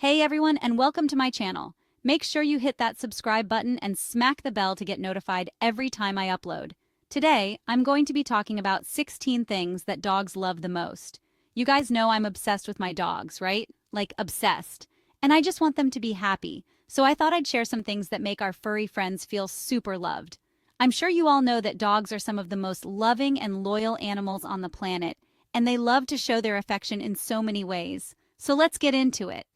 Hey everyone, and welcome to my channel. Make sure you hit that subscribe button and smack the bell to get notified every time I upload. Today, I'm going to be talking about 16 things that dogs love the most. You guys know I'm obsessed with my dogs, right? Like obsessed. And I just want them to be happy, so I thought I'd share some things that make our furry friends feel super loved. I'm sure you all know that dogs are some of the most loving and loyal animals on the planet, and they love to show their affection in so many ways. So let's get into it.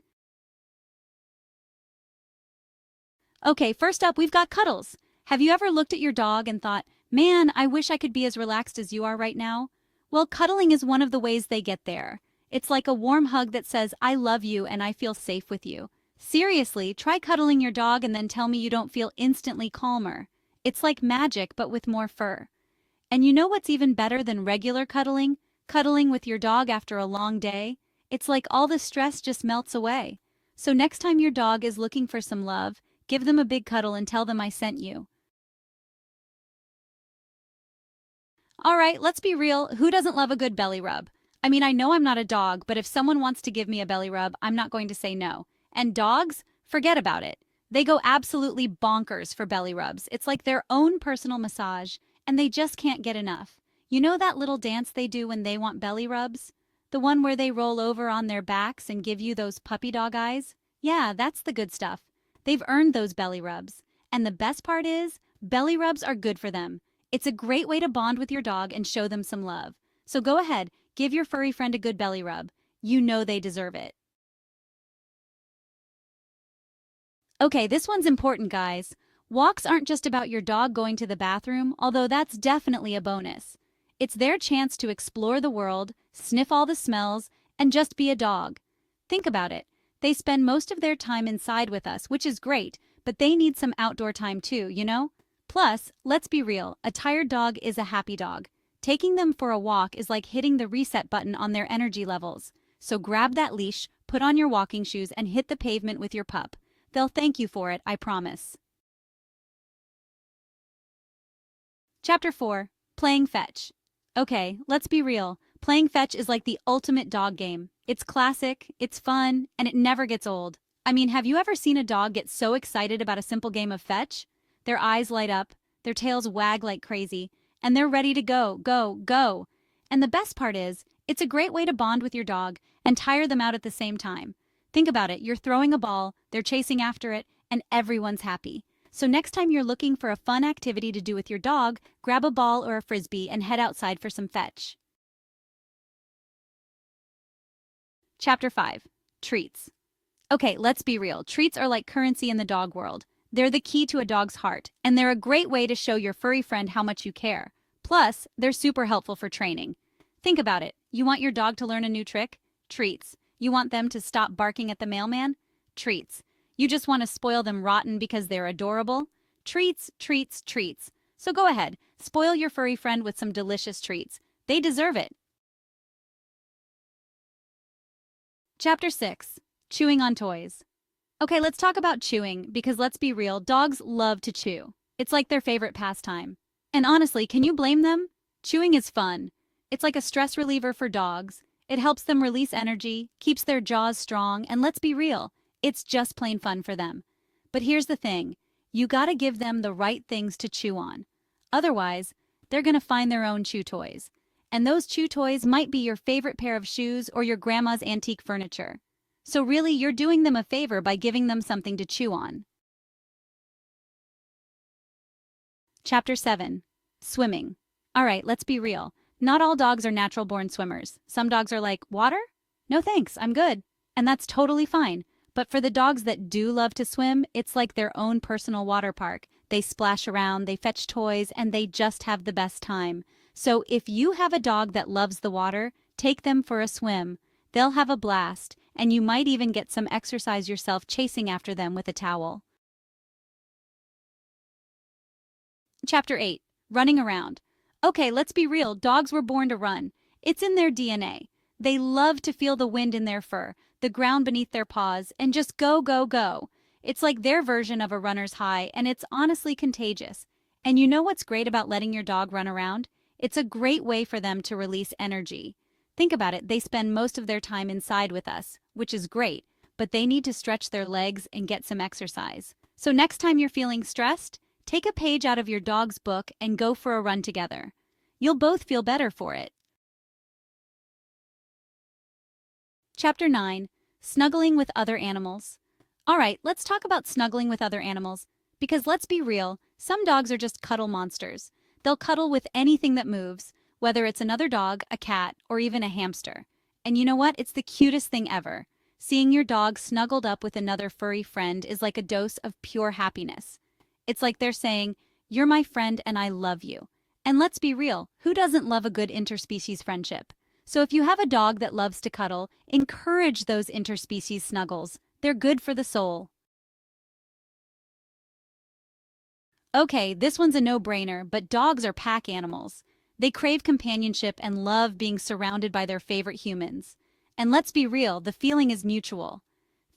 Okay, first up, we've got cuddles. Have you ever looked at your dog and thought, man, I wish I could be as relaxed as you are right now? Well, cuddling is one of the ways they get there. It's like a warm hug that says, I love you and I feel safe with you. Seriously, try cuddling your dog and then tell me you don't feel instantly calmer. It's like magic, but with more fur. And you know what's even better than regular cuddling? Cuddling with your dog after a long day? It's like all the stress just melts away. So next time your dog is looking for some love, give them a big cuddle and tell them I sent you. All right, let's be real. Who doesn't love a good belly rub? I mean, I know I'm not a dog, but if someone wants to give me a belly rub, I'm not going to say no. And dogs? Forget about it. They go absolutely bonkers for belly rubs. It's like their own personal massage, and they just can't get enough. You know that little dance they do when they want belly rubs? The one where they roll over on their backs and give you those puppy dog eyes? Yeah, that's the good stuff. They've earned those belly rubs. And the best part is, belly rubs are good for them. It's a great way to bond with your dog and show them some love. So go ahead, give your furry friend a good belly rub. You know they deserve it. Okay, this one's important, guys. Walks aren't just about your dog going to the bathroom, although that's definitely a bonus. It's their chance to explore the world, sniff all the smells, and just be a dog. Think about it. They spend most of their time inside with us, which is great, but they need some outdoor time too, you know? Plus, let's be real, a tired dog is a happy dog. Taking them for a walk is like hitting the reset button on their energy levels. So grab that leash, put on your walking shoes, and hit the pavement with your pup. They'll thank you for it, I promise. Chapter 4. Playing Fetch. Okay, let's be real. Playing fetch is like the ultimate dog game. It's classic, it's fun, and it never gets old. I mean, have you ever seen a dog get so excited about a simple game of fetch? Their eyes light up, their tails wag like crazy, and they're ready to go, go, go. And the best part is, it's a great way to bond with your dog and tire them out at the same time. Think about it, you're throwing a ball, they're chasing after it, and everyone's happy. So next time you're looking for a fun activity to do with your dog, grab a ball or a frisbee and head outside for some fetch. Chapter 5. Treats. Okay, let's be real. Treats are like currency in the dog world. They're the key to a dog's heart, and they're a great way to show your furry friend how much you care. Plus, they're super helpful for training. Think about it. You want your dog to learn a new trick? Treats. You want them to stop barking at the mailman? Treats. You just want to spoil them rotten because they're adorable? Treats, treats, treats. So go ahead, spoil your furry friend with some delicious treats. They deserve it. Chapter 6. Chewing on Toys. Okay, let's talk about chewing, because let's be real, dogs love to chew. It's like their favorite pastime. And honestly, can you blame them? Chewing is fun. It's like a stress reliever for dogs. It helps them release energy, keeps their jaws strong, and let's be real, it's just plain fun for them. But here's the thing, you gotta give them the right things to chew on. Otherwise, they're gonna find their own chew toys. And those chew toys might be your favorite pair of shoes or your grandma's antique furniture. So really, you're doing them a favor by giving them something to chew on. Chapter 7. Swimming. All right, let's be real. Not all dogs are natural-born swimmers. Some dogs are like, water? No thanks, I'm good. And that's totally fine. But for the dogs that do love to swim, it's like their own personal water park. They splash around, they fetch toys, and they just have the best time. So if you have a dog that loves the water, take them for a swim. They'll have a blast, and you might even get some exercise yourself chasing after them with a towel. Chapter 8. Running around. Okay, let's be real, dogs were born to run. It's in their DNA. They love to feel the wind in their fur, the ground beneath their paws, and just go, go, go. It's like their version of a runner's high, and it's honestly contagious. And you know what's great about letting your dog run around? It's a great way for them to release energy. Think about it, they spend most of their time inside with us, which is great, but they need to stretch their legs and get some exercise. So next time you're feeling stressed, take a page out of your dog's book and go for a run together. You'll both feel better for it. Chapter 9. Snuggling with Other Animals. Alright, let's talk about snuggling with other animals. Because let's be real, some dogs are just cuddle monsters. They'll cuddle with anything that moves, whether it's another dog, a cat, or even a hamster. And you know what? It's the cutest thing ever. Seeing your dog snuggled up with another furry friend is like a dose of pure happiness. It's like they're saying, "You're my friend and I love you." And let's be real, who doesn't love a good interspecies friendship? So if you have a dog that loves to cuddle, encourage those interspecies snuggles. They're good for the soul. Okay, this one's a no-brainer, but dogs are pack animals. They crave companionship and love being surrounded by their favorite humans. And let's be real, the feeling is mutual.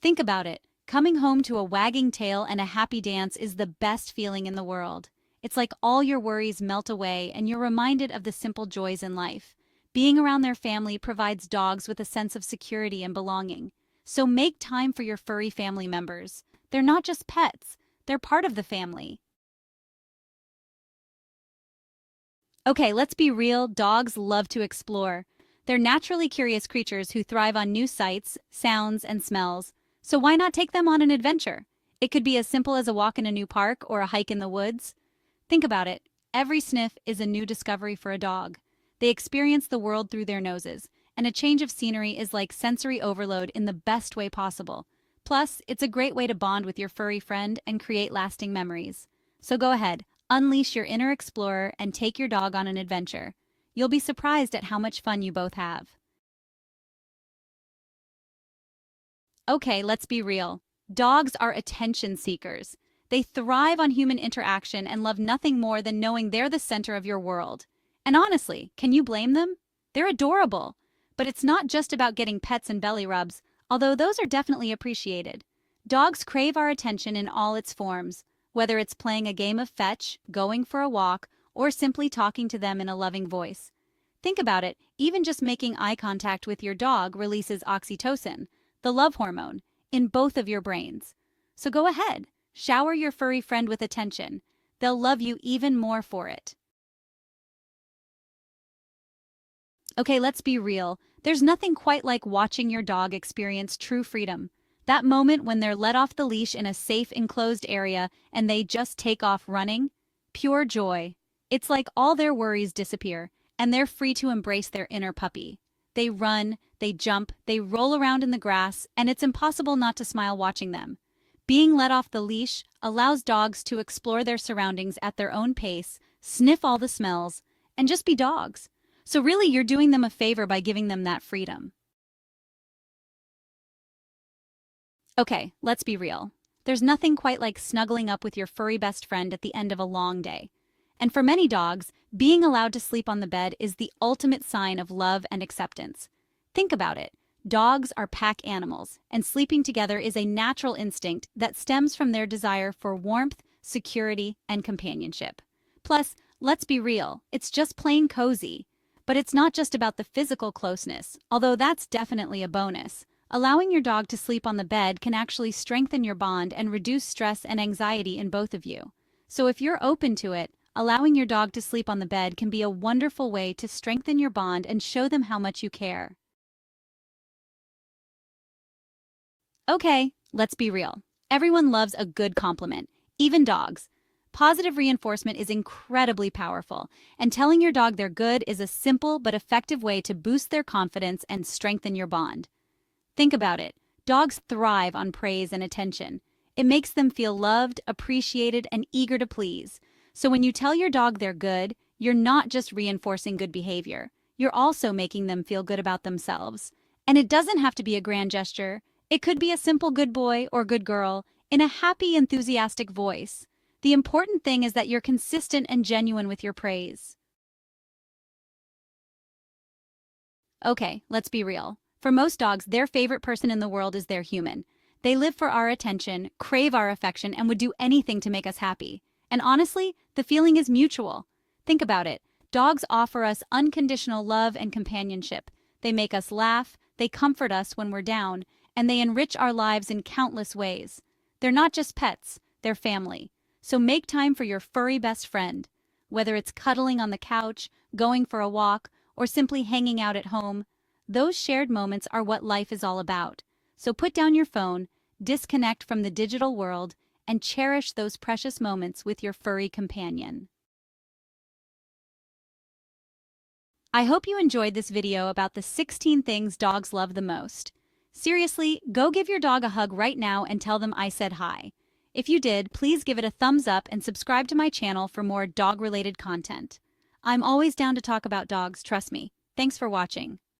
Think about it. Coming home to a wagging tail and a happy dance is the best feeling in the world. It's like all your worries melt away and you're reminded of the simple joys in life. Being around their family provides dogs with a sense of security and belonging. So make time for your furry family members. They're not just pets, they're part of the family. Okay, let's be real, dogs love to explore. They're naturally curious creatures who thrive on new sights, sounds, and smells. So why not take them on an adventure? It could be as simple as a walk in a new park or a hike in the woods. Think about it. Every sniff is a new discovery for a dog. They experience the world through their noses, and a change of scenery is like sensory overload in the best way possible. Plus, it's a great way to bond with your furry friend and create lasting memories. So go ahead, unleash your inner explorer and take your dog on an adventure. You'll be surprised at how much fun you both have. Okay, let's be real. Dogs are attention seekers. They thrive on human interaction and love nothing more than knowing they're the center of your world. And honestly, can you blame them? They're adorable. But it's not just about getting pets and belly rubs, although those are definitely appreciated. Dogs crave our attention in all its forms, whether it's playing a game of fetch, going for a walk, or simply talking to them in a loving voice. Think about it, even just making eye contact with your dog releases oxytocin, the love hormone, in both of your brains. So go ahead, shower your furry friend with attention. They'll love you even more for it. Okay, let's be real. There's nothing quite like watching your dog experience true freedom. That moment when they're let off the leash in a safe, enclosed area and they just take off running. Pure joy. It's like all their worries disappear, and they're free to embrace their inner puppy. They run, they jump, they roll around in the grass, and it's impossible not to smile watching them. Being let off the leash allows dogs to explore their surroundings at their own pace, sniff all the smells, and just be dogs. So really, you're doing them a favor by giving them that freedom. Okay, let's be real. There's nothing quite like snuggling up with your furry best friend at the end of a long day. And for many dogs, being allowed to sleep on the bed is the ultimate sign of love and acceptance. Think about it. Dogs are pack animals, and sleeping together is a natural instinct that stems from their desire for warmth, security, and companionship. Plus, let's be real, it's just plain cozy. But it's not just about the physical closeness, although that's definitely a bonus. Allowing your dog to sleep on the bed can actually strengthen your bond and reduce stress and anxiety in both of you. So if you're open to it, allowing your dog to sleep on the bed can be a wonderful way to strengthen your bond and show them how much you care. Okay, let's be real. Everyone loves a good compliment, even dogs. Positive reinforcement is incredibly powerful, and telling your dog they're good is a simple but effective way to boost their confidence and strengthen your bond. Think about it. Dogs thrive on praise and attention. It makes them feel loved, appreciated, and eager to please. So when you tell your dog they're good, you're not just reinforcing good behavior. You're also making them feel good about themselves. And it doesn't have to be a grand gesture. It could be a simple good boy or good girl in a happy, enthusiastic voice. The important thing is that you're consistent and genuine with your praise. Okay, let's be real. For most dogs, their favorite person in the world is their human. They live for our attention, crave our affection, and would do anything to make us happy. And honestly, the feeling is mutual. Think about it. Dogs offer us unconditional love and companionship. They make us laugh, they comfort us when we're down, and they enrich our lives in countless ways. They're not just pets, they're family. So make time for your furry best friend. Whether it's cuddling on the couch, going for a walk, or simply hanging out at home, those shared moments are what life is all about. So put down your phone, disconnect from the digital world, and cherish those precious moments with your furry companion. I hope you enjoyed this video about the 16 things dogs love the most. Seriously, go give your dog a hug right now and tell them I said hi. If you did, please give it a thumbs up and subscribe to my channel for more dog-related content. I'm always down to talk about dogs, trust me. Thanks for watching.